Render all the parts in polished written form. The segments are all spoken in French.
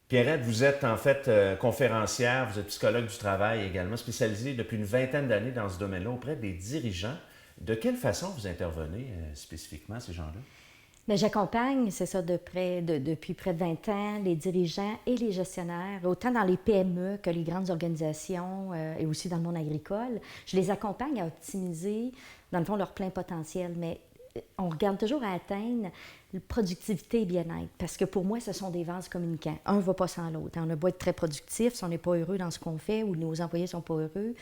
Pierrette, vous êtes en fait conférencière, vous êtes psychologue du travail également, spécialisée depuis une vingtaine d'années dans ce domaine-là auprès des dirigeants. De quelle façon vous intervenez spécifiquement à ces gens-là? Mais j'accompagne, c'est ça, depuis près de 20 ans, les dirigeants et les gestionnaires, autant dans les PME que les grandes organisations et aussi dans le monde agricole. Je les accompagne à optimiser, dans le fond, leur plein potentiel. Mais on regarde toujours à atteindre productivité et bien-être. Parce que pour moi, ce sont des vases communicants. Un ne va pas sans l'autre. On a beau être très productif, si on n'est pas heureux dans ce qu'on fait ou nos employés ne sont pas heureux,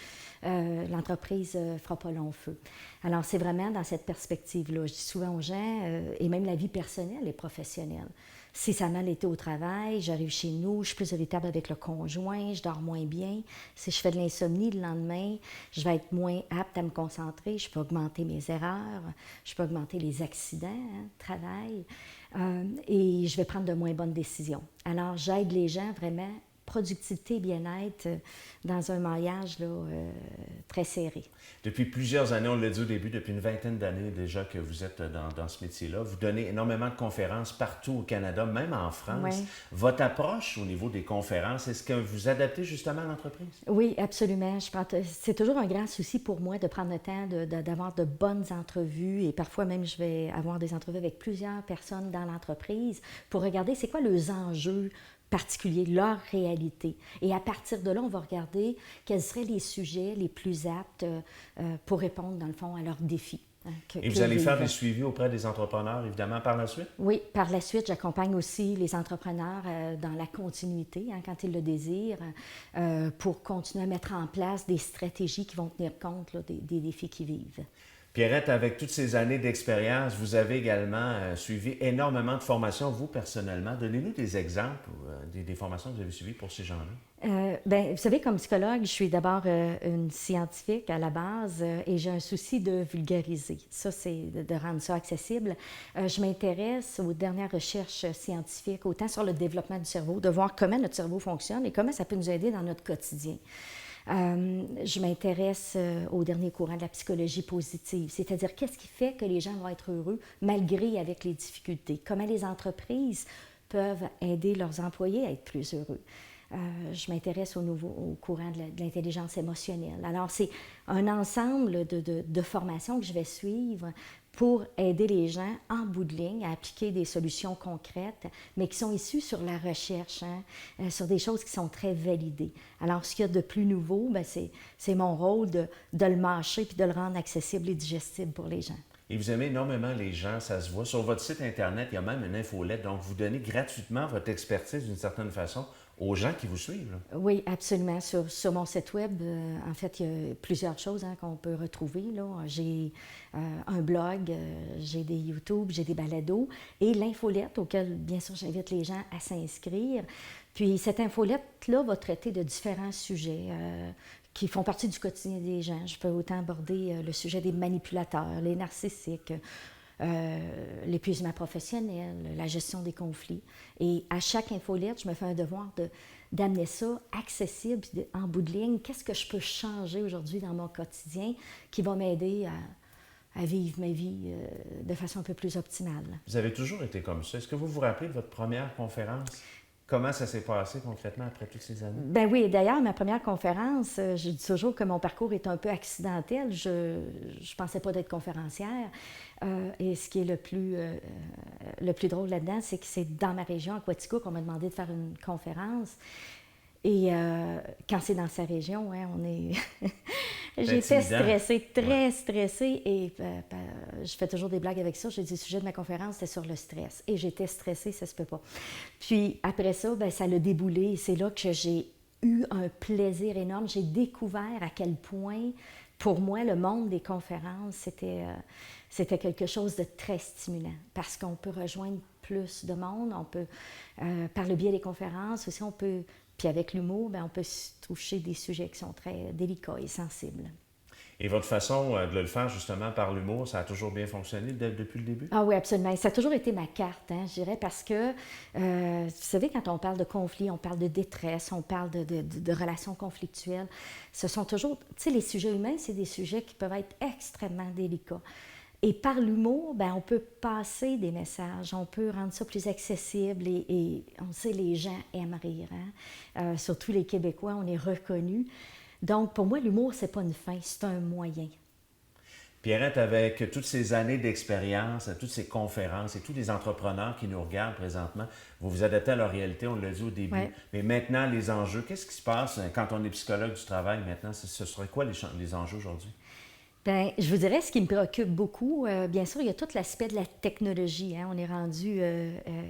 l'entreprise ne fera pas long feu. Alors, c'est vraiment dans cette perspective-là. Je dis souvent aux gens, et même la vie personnelle et professionnelle. Si ça a mal été au travail, j'arrive chez nous, je suis plus irritable avec le conjoint, je dors moins bien. Si je fais de l'insomnie le lendemain, je vais être moins apte à me concentrer, je peux augmenter mes erreurs, je peux augmenter les accidents de travail et je vais prendre de moins bonnes décisions. Alors, j'aide les gens vraiment, productivité et bien-être dans un maillage là, très serré. Depuis plusieurs années, on l'a dit au début, depuis une vingtaine d'années déjà que vous êtes dans ce métier-là. Vous donnez énormément de conférences partout au Canada, même en France. Oui. Votre approche au niveau des conférences, est-ce que vous adaptez justement à l'entreprise? Oui, absolument. C'est toujours un grand souci pour moi de prendre le temps d'avoir de bonnes entrevues et parfois même je vais avoir des entrevues avec plusieurs personnes dans l'entreprise pour regarder c'est quoi les enjeux particuliers, leur réalité. Et à partir de là, on va regarder quels seraient les sujets les plus aptes pour répondre, dans le fond, à leurs défis. Et vous allez faire des suivis auprès des entrepreneurs, évidemment, par la suite? Oui, par la suite, j'accompagne aussi les entrepreneurs dans la continuité, quand ils le désirent, pour continuer à mettre en place des stratégies qui vont tenir compte là, des défis qu'ils vivent. Pierrette, avec toutes ces années d'expérience, vous avez également suivi énormément de formations, vous personnellement. Donnez-nous des exemples des formations que vous avez suivies pour ces gens-là. Bien, vous savez, comme psychologue, je suis d'abord une scientifique à la base et j'ai un souci de vulgariser. Ça, c'est de rendre ça accessible. Je m'intéresse aux dernières recherches scientifiques, autant sur le développement du cerveau, de voir comment notre cerveau fonctionne et comment ça peut nous aider dans notre quotidien. Je m'intéresse au dernier courant de la psychologie positive, c'est-à-dire qu'est-ce qui fait que les gens vont être heureux malgré avec les difficultés, comment les entreprises peuvent aider leurs employés à être plus heureux. Je m'intéresse au courant de l'intelligence émotionnelle. Alors, c'est un ensemble de formations que je vais suivre pour aider les gens, en bout de ligne, à appliquer des solutions concrètes, mais qui sont issues sur la recherche, sur des choses qui sont très validées. Alors, ce qu'il y a de plus nouveau, bien, c'est mon rôle de le mâcher puis de le rendre accessible et digestible pour les gens. Et vous aimez énormément les gens, ça se voit. Sur votre site Internet, il y a même une infolette. Donc, vous donnez gratuitement votre expertise d'une certaine façon aux gens qui vous suivent. Là. Oui, absolument. Sur mon site web, en fait, il y a plusieurs choses qu'on peut retrouver. Là. J'ai un blog, j'ai des YouTube, j'ai des balados et l'infolette auquel, bien sûr, j'invite les gens à s'inscrire. Puis cette infolette-là va traiter de différents sujets qui font partie du quotidien des gens. Je peux autant aborder le sujet des manipulateurs, les narcissiques, l'épuisement professionnel, la gestion des conflits. Et à chaque infolette, je me fais un devoir d'amener ça accessible, en bout de ligne, qu'est-ce que je peux changer aujourd'hui dans mon quotidien qui va m'aider à vivre ma vie de façon un peu plus optimale. Vous avez toujours été comme ça. Est-ce que vous vous rappelez de votre première conférence? Comment ça s'est passé concrètement après toutes ces années? Ben oui, d'ailleurs, ma première conférence, je dis toujours que mon parcours est un peu accidentel. Je ne pensais pas d'être conférencière. Et ce qui est le plus drôle là-dedans, c'est que c'est dans ma région, à Quatico, qu'on m'a demandé de faire une conférence. Et quand c'est dans sa région, on est... J'étais stressée, très stressée, et je fais toujours des blagues avec ça. J'ai dit, le sujet de ma conférence, c'était sur le stress. Et j'étais stressée, ça se peut pas. Puis après ça, ça l'a déboulé, et c'est là que j'ai eu un plaisir énorme. J'ai découvert à quel point, pour moi, le monde des conférences, c'était quelque chose de très stimulant, parce qu'on peut rejoindre plus de monde, on peut, par le biais des conférences aussi, on peut... Puis avec l'humour, on peut toucher des sujets qui sont très délicats et sensibles. Et votre façon de le faire justement par l'humour, ça a toujours bien fonctionné depuis le début? Ah oui, absolument. Ça a toujours été ma carte, je dirais, parce que, vous savez, quand on parle de conflit, on parle de détresse, on parle de relations conflictuelles. Ce sont toujours, tu sais, les sujets humains, c'est des sujets qui peuvent être extrêmement délicats. Et par l'humour, ben, on peut passer des messages, on peut rendre ça plus accessible et on sait, les gens aiment rire. Hein? Surtout les Québécois, on est reconnus. Donc, pour moi, l'humour, c'est pas une fin, c'est un moyen. Pierrette, avec toutes ces années d'expérience, toutes ces conférences et tous les entrepreneurs qui nous regardent présentement, vous vous adaptez à leur réalité, on l'a dit au début. Ouais. Mais maintenant, les enjeux, qu'est-ce qui se passe quand on est psychologue du travail maintenant? Ce serait quoi les enjeux aujourd'hui? Bien, je vous dirais, ce qui me préoccupe beaucoup, bien sûr, il y a tout l'aspect de la technologie. Hein? On est rendu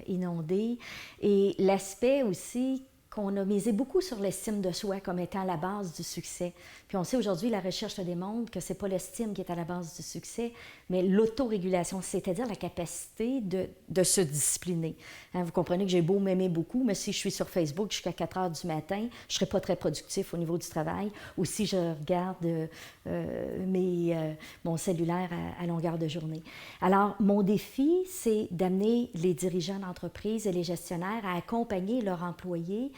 inondé. Et l'aspect aussi qu'on a misé beaucoup sur l'estime de soi comme étant la base du succès. Puis on sait aujourd'hui, la recherche démontre que ce n'est pas l'estime qui est à la base du succès, mais l'autorégulation, c'est-à-dire la capacité de se discipliner. Hein, vous comprenez que j'ai beau m'aimer beaucoup, mais si je suis sur Facebook jusqu'à 4 heures du matin, je ne serai pas très productif au niveau du travail. Ou si je regarde mon cellulaire à longueur de journée. Alors, mon défi, c'est d'amener les dirigeants d'entreprise et les gestionnaires à accompagner leurs employés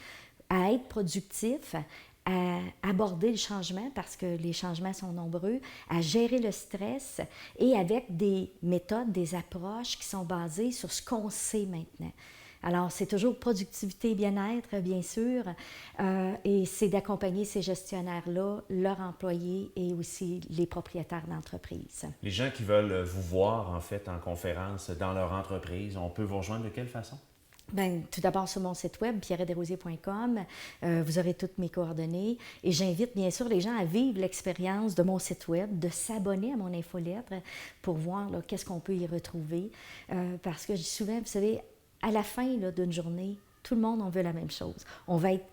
à être productifs, à aborder le changement parce que les changements sont nombreux, à gérer le stress et avec des méthodes, des approches qui sont basées sur ce qu'on sait maintenant. Alors, c'est toujours productivité et bien-être, bien sûr, et c'est d'accompagner ces gestionnaires-là, leurs employés et aussi les propriétaires d'entreprise. Les gens qui veulent vous voir, en fait, en conférence dans leur entreprise, on peut vous rejoindre de quelle façon? Bien, tout d'abord sur mon site web, pierrettdesrosiers.com, vous aurez toutes mes coordonnées et j'invite bien sûr les gens à vivre l'expérience de mon site web, de s'abonner à mon infolettre pour voir là, qu'est-ce qu'on peut y retrouver. Parce que souvent, vous savez, à la fin là, d'une journée, tout le monde, on veut la même chose. On va être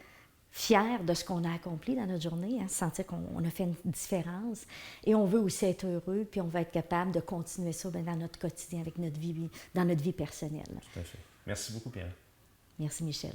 fiers de ce qu'on a accompli dans notre journée, hein, sentir qu'on a fait une différence. Et on veut aussi être heureux, puis on va être capable de continuer ça bien, dans notre quotidien, avec notre vie, dans notre vie personnelle. Tout à fait. Merci beaucoup, Pierre. Merci, Michel.